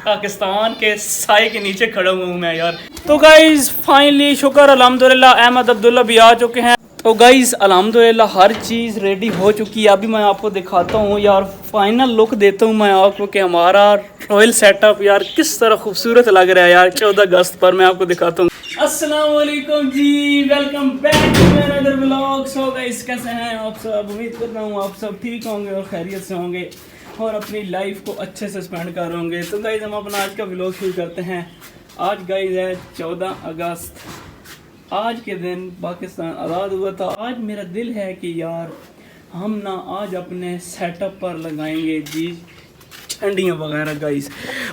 पाकिस्तान के साए के नीचे खड़ा हुआ हूँ मैं यार। तो गाइज फाइनली शुक्र अल्हम्दुलिल्लाह अहमद अब्दुल्ला भी आ चुके हैं। तो गाइज अल्हम्दुलिल्लाह हर चीज़ रेडी हो चुकी है। अभी मैं आपको दिखाता हूँ यार, फाइनल लुक देता हूँ मैं आपको कि हमारा रॉयल सेटअप यार किस तरह खूबसूरत लग रहा है यार। 14 अगस्त पर मैं आपको दिखाता हूँ। अस्सलाम वालेकुम जी, welcome back to my another vlog. So guys कैसे हैं आप सब? उम्मीद करता हूँ आप सब ठीक होंगे और खैरियत से होंगे और अपनी लाइफ को अच्छे से स्पेंड कर रहे होंगे। तो गाइस हम अपना आज का व्लॉग शुरू करते हैं। आज गाइस है 14 अगस्त। आज के दिन पाकिस्तान आज़ाद हुआ था। आज मेरा दिल है कि यार हम ना आज अपने सेटअप पर लगाएंगे जी झंडियाँ वगैरह। गाइस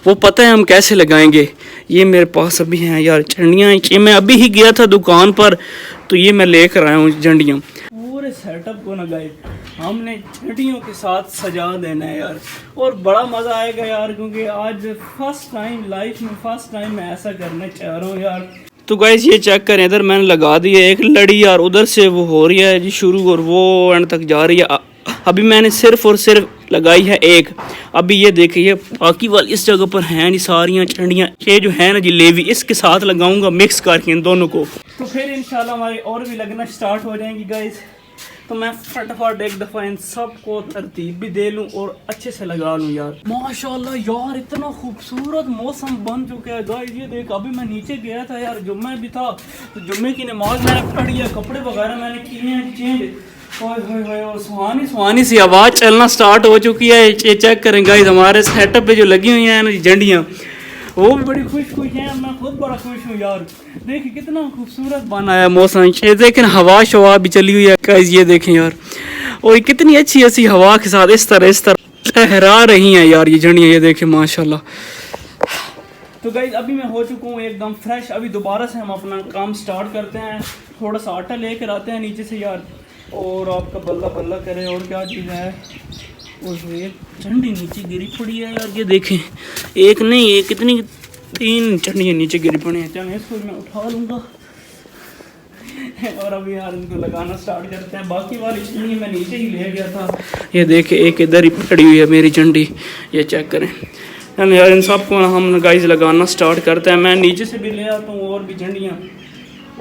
वो पता है हम कैसे लगाएंगे, ये मेरे पास अभी हैं यार झंडियाँ। ये मैं अभी ही गया था दुकान पर, तो ये मैं लेकर आया हूँ झंडियाँ। पूरे सेटअप को ना गाइस हमने झंडियों के साथ सजा देना है यार, और बड़ा मज़ा आएगा यार, क्योंकि आज फर्स्ट टाइम लाइफ में फर्स्ट टाइम मैं ऐसा करना चाह रहा हूँ यार। तो गाइस ये चेक करें, इधर मैंने लगा दी है एक लड़ी यार, उधर से वो हो रही है जी शुरू और वो एंड तक जा रही है। अभी मैंने सिर्फ और सिर्फ लगाई है एक। अभी ये देखिए बाकी वाली इस जगह पर हैं जी सारियाँ झंडियाँ, ये जो है ना जी लेवी, इसके साथ लगाऊंगा मिक्स करके इन दोनों को, तो फिर इंशाल्लाह हमारी और भी लगना स्टार्ट हो जाएंगी गाइस। तो मैं फटाफट एक दफ़ा इन सबको तरतीब भी दे लूँ और अच्छे से लगा लूँ यार। माशाल्लाह यार इतना खूबसूरत मौसम बन चुका है गाइस। ये देख अभी मैं नीचे गया था यार, जुम्मे भी था, तो जुम्मे की नमाज मैंने पढ़ी है, कपड़े वगैरह मैंने किए हैं चेंज। और सुहानी सी आवाज़ चलना स्टार्ट हो चुकी है। ये चेक करें गाइस हमारे सेटअप पे जो लगी हुई हैं ना झंडियाँ, वो भी बड़ी खुश हैं। मैं खुद बड़ा खुश हूँ यार। देखिए कितना खूबसूरत बना है मौसम। ये देखें हवा शवा भी चली हुई है गाइस, ये देखें यार, और कितनी अच्छी ऐसी हवा के साथ इस तरह लहरा रही हैं यार ये झंडियाँ। ये देखें माशाल्लाह। तो गाइस अभी मैं हो चुका हूँ एकदम फ्रेश। अभी दोबारा से हम अपना काम स्टार्ट करते हैं। थोड़ा सा आटा लेकर आते हैं नीचे से यार, और आपका बल्ला बल्ला करे। और क्या चीज़ है, और झंडी नीचे गिरी पड़ी है यार। ये देखें एक नहीं एक कितनी 3 झंडियाँ नीचे गिरी पड़ी हैं। चलो इसको मैं उठा लूँगा और अभी यार इनको लगाना स्टार्ट करते हैं। बाकी वाली झंडी मैं नीचे ही ले गया था। ये देखें एक इधर ही पड़ी हुई है मेरी झंडी, ये चेक करें यार। इन सबको हम गाइस लगाना स्टार्ट करते हैं। मैं नीचे से भी ले आता हूँ और भी झंडियाँ,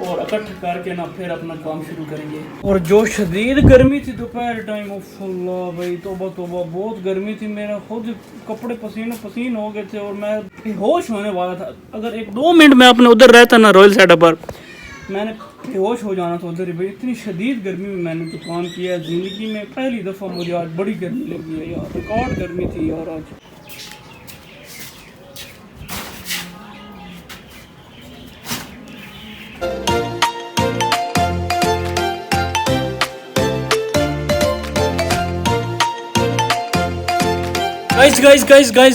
और इकट्ठा करके ना फिर अपना काम शुरू करेंगे। और जो शदीद गर्मी थी दोपहर टाइम, अल्लाह भाई तौबा तौबा बहुत गर्मी थी। मेरा खुद कपड़े पसीनो पसीन हो गए थे और मैं बेहोश होने वाला था। अगर 1-2 मिनट में अपने उधर रहता ना रॉयल सेटअप पर, मैंने बेहोश हो जाना था उधर ही भाई। इतनी शदीद गर्मी में मैंने तो काम किया है ज़िंदगी में। पहली दफ़ा मुझे आज बड़ी गर्मी लगी है यार, रिकॉर्ड गर्मी थी यार आज।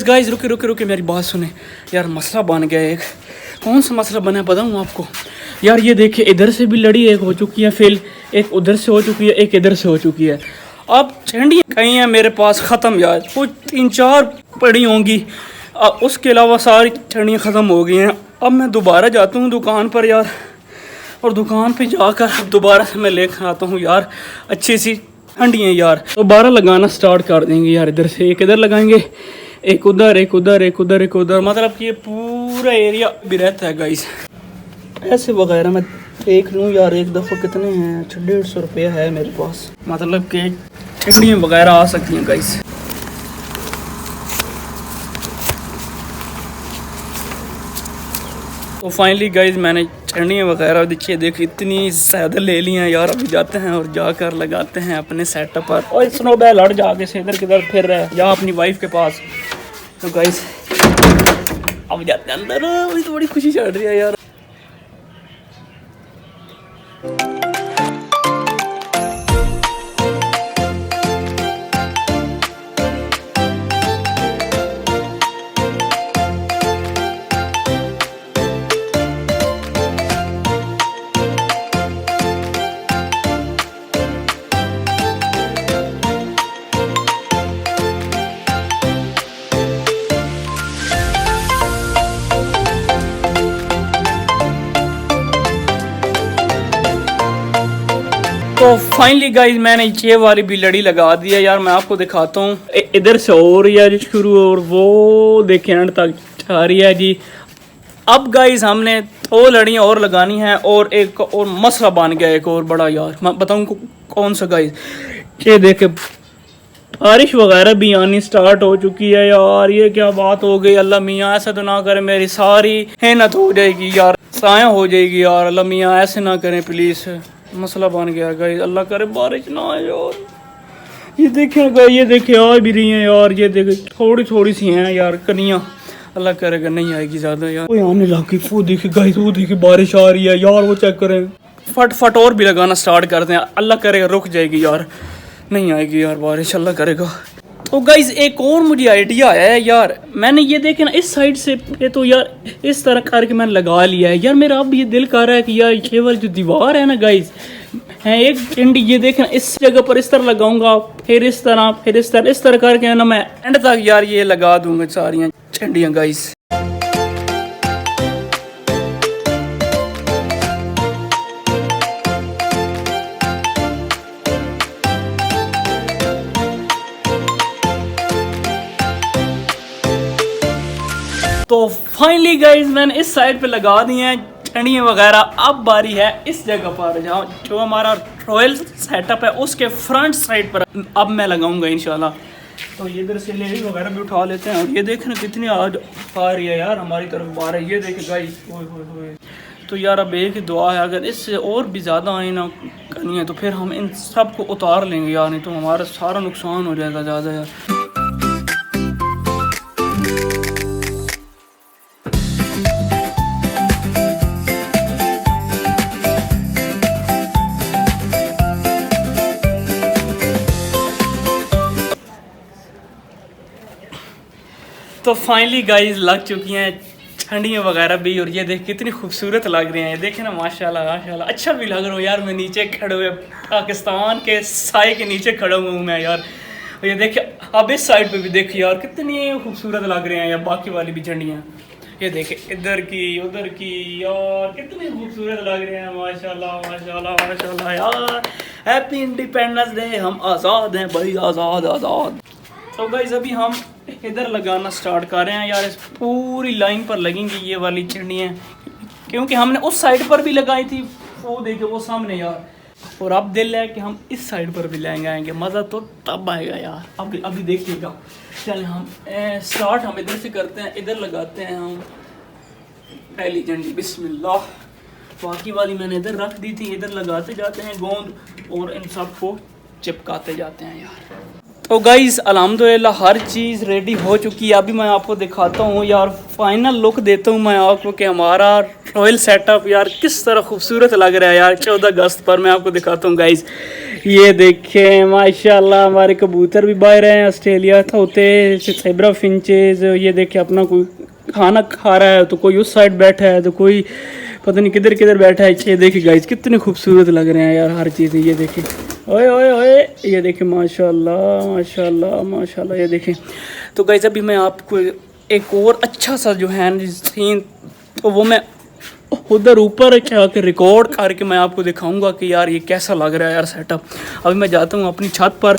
गाइस रुके मेरी बात सुने यार। मसला बन गया एक। कौन सा मसला बना है बताऊँ आपको यार। ये देखिए इधर से भी लड़ी एक हो चुकी है, फिर एक उधर से हो चुकी है, एक इधर से हो चुकी है। अब झंडियाँ कहीं हैं मेरे पास ख़त्म यार, कुछ 3-4 पड़ी होंगी, उसके अलावा सारी झंडियाँ ख़त्म हो गई हैं। अब मैं दोबारा जाता हूँ दुकान पर यार, और दुकान पर जाकर दोबारा से मैं लेकर आता हूँ यार अच्छी सी झंडियाँ यार। दोबारा लगाना स्टार्ट कर देंगे यार। इधर से एक इधर लगाएंगे, एक उधर, एक उधर, एक उधर, एक उधर, मतलब कि ये पूरा एरिया भी रहता है गाइस। ऐसे वगैरह मैं देख लूँ यार एक दफ़ा कितने हैं। 150 रुपया है मेरे पास, मतलब कि झंडियाँ वगैरह आ सकती हैं गाइस। तो फाइनली गाइस मैंने झंडियाँ वगैरह देखिए इतनी ज़्यादा ले ली हैं यार। अभी जाते हैं और जाकर लगाते हैं अपने सेटअप पर। और स्नो बैल हट जाके से इधर किधर फिर रहा है, जा अपनी वाइफ के पास। तो गाइस अब जाते हैं अंदर। अभी तो बड़ी खुशी चल रही है यार। तो फाइनली गाइज मैंने ये वाली भी लड़ी लगा दी है यार। मैं आपको दिखाता हूँ, इधर से और यार शुरू, और वो देखें एंड तक आ रही है जी। अब गाइस हमने 2 लड़ियाँ और लगानी हैं और एक और मसला बन गया एक और बड़ा यार। मैं बताऊँ कौन सा गाइस, ये देखे बारिश वगैरह भी आनी स्टार्ट हो चुकी है यार। ये क्या बात हो गई, अल्लाह मियाँ ऐसा तो ना करे मेरी सारी हिम्मत हो जाएगी यार, साया हो जाएगी यार। अल्लाह मियाँ ऐसे ना करें प्लीज़, मसला बन गया गाइस, अल्लाह करे बारिश ना आए यार। ये देखें गाइस, ये देखे आ भी रही हैं यार, ये देखे थोड़ी थोड़ी सी हैं यार कनियाँ, अल्लाह करेगा नहीं आएगी ज़्यादा यार। वो आने लगी, वो देखे गाइस, वो देखे बारिश आ रही है यार, वो चेक करें। फट और भी लगाना स्टार्ट करते हैं, अल्लाह करेगा रुक जाएगी यार, नहीं आएगी यार बारिश, अल्लाह करेगा। तो गाइस एक और मुझे आइडिया आया है यार, मैंने ये देखे ना इस साइड से ये तो यार इस तरह करके मैंने लगा लिया है यार। मेरा अब ये दिल कर रहा है कि यार ये वाली जो दीवार है ना गाइस है एक चंडी, ये देखना इस जगह पर इस तरह लगाऊंगा, फिर इस तरह, फिर इस तरह करके ना मैं एंड तक यार ये लगा दूंगा सारियाँ चंडियाँ गाइस। तो फाइनली गाइज मैंने इस साइड पे लगा दी हैं चंडियाँ वगैरह। अब बारी है इस जगह पर जहाँ जो हमारा रॉयल सेटअप है उसके फ्रंट साइड पर अब मैं लगाऊंगा इंशाल्लाह। तो ये इधर से लेडी वगैरह भी उठा लेते हैं और ये देखना कितनी आज आ रही है यार हमारी तरफ बारिश, ये देखे गाइज। तो यार अब एक ही दुआ है, अगर इससे और भी ज़्यादा आए ना करनी है तो फिर हम इन सब को उतार लेंगे यार, नहीं तो हमारा सारा नुकसान हो जाएगा ज़्यादा यार। तो फाइनली गाइस लग चुकी हैं ठंडियाँ वगैरह भी, और ये देख कितनी खूबसूरत लग रही हैं। ये देखे ना माशाल्लाह माशाल्लाह, अच्छा भी लग रहा हूँ यार। मैं नीचे खड़े हुए पाकिस्तान के साए के नीचे खड़ा हुआ हूँ मैं यार। ये देखे अब इस साइड पे भी देखिए यार कितनी खूबसूरत लग रहे हैं यार बाकी वाली भी झंडियाँ। ये देखे इधर की उधर की यार कितनी खूबसूरत लग रहे हैं माशाल्लाह माशाल्लाह माशाल्लाह यार। हैप्पी इंडिपेंडेंस डे, हम आज़ाद हैं भाई, आज़ाद आज़ाद। तो गाइस अभी हम इधर लगाना स्टार्ट कर रहे हैं यार, इस पूरी लाइन पर लगेंगी ये वाली चिड़ियाँ, क्योंकि हमने उस साइड पर भी लगाई थी, वो देखे वो सामने यार। और अब दिल है कि हम इस साइड पर भी लेंगे आएंगे, मज़ा तो तब आएगा यार। अभी देखिएगा। चल हम स्टार्ट हम इधर से करते हैं, इधर लगाते हैं हम पहली झंडी, बिस्मिल्लाह। बाकी वाली मैंने इधर रख दी थी, इधर लगाते जाते हैं गोंद और इन सब को चिपकाते जाते हैं यार। तो गाइज़ अल्हम्दुलिल्लाह हर चीज़ रेडी हो चुकी है। अभी मैं आपको दिखाता हूँ यार, फाइनल लुक देता हूँ मैं आपको कि हमारा रॉयल सेटअप यार किस तरह खूबसूरत लग रहा है यार। 14 अगस्त पर मैं आपको दिखाता हूँ गाइज़। ये देखें माशाल्लाह हमारे कबूतर भी बाहर हैं, ऑस्ट्रेलिया तोते, सेब्रा फिंचेस। ये देखें अपना कोई खाना खा रहा है तो कोई उस साइड बैठा है तो कोई पता नहीं किधर किधर बैठा है। ये देखिए गाइज़ कितने खूबसूरत लग रहे हैं यार हर चीज़। ये देखें ओए ओए ओए, ये देखें माशाल्लाह माशाल्लाह माशाल्लाह। ये देखें। तो गाइस अभी मैं आपको एक और अच्छा सा जो है सीन तो वो मैं उधर ऊपर जाकर रिकॉर्ड करके मैं आपको दिखाऊंगा कि यार ये कैसा लग रहा है यार सेटअप। अभी मैं जाता हूँ अपनी छत पर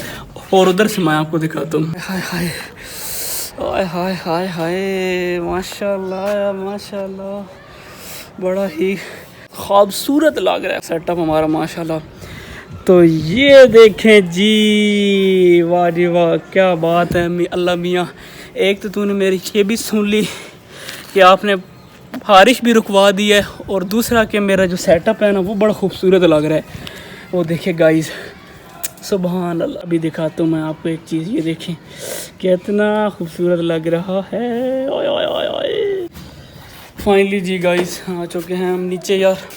और उधर से मैं आपको दिखाता हूँ। हाय हाय हाय हाय हाय माशाल्लाह माशाल्लाह, बड़ा ही खूबसूरत लग रहा है सेटअप हमारा माशाल्लाह। तो ये देखें जी, वाह जी वाह, क्या बात है अल्लाह मियाँ। एक तो तूने मेरी ये भी सुन ली कि आपने बारिश भी रुकवा दी है, और दूसरा कि मेरा जो सेटअप है ना वो बड़ा खूबसूरत लग रहा है। वो देखिए गाइस सुभान अल्लाह। अभी दिखाता हूँ मैं आपको एक चीज़, ये देखें कितना खूबसूरत लग रहा है। ओए ओए ओए ओए, फाइनली जी गाइस आ चुके हैं हम नीचे यार।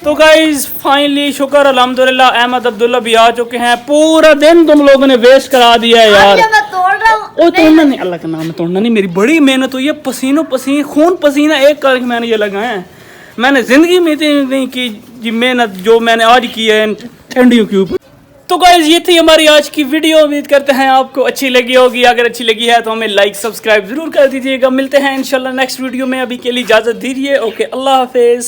तो गाइज फाइनली शुक्र अल्हम्दुलिल्लाह अहमद अब्दुल्ला भी आ चुके हैं। पूरा दिन तुम लोगों ने वेस्ट करा दिया है यार। मैं तोड़ रहा हूं। ओ तोड़ना नहीं, अल्लाह का नाम है तोड़ना नहीं। मेरी बड़ी मेहनत हुई है, पसीनों पसीन खून पसीना एक करके मैंने ये लगाए हैं। मैंने जिंदगी में इतनी नहीं की जी मेहनत जो मैंने आज की है ठंडियों के ऊपर। तो गाइज ये थी हमारी आज की वीडियो। उम्मीद करते हैं आपको अच्छी लगी होगी। अगर अच्छी लगी है तो हमें लाइक सब्सक्राइब जरूर कर दीजिएगा। मिलते हैं इंशाल्लाह नेक्स्ट वीडियो में। अभी के लिए इजाज़त दीजिए। ओके, अल्लाह हाफिज़।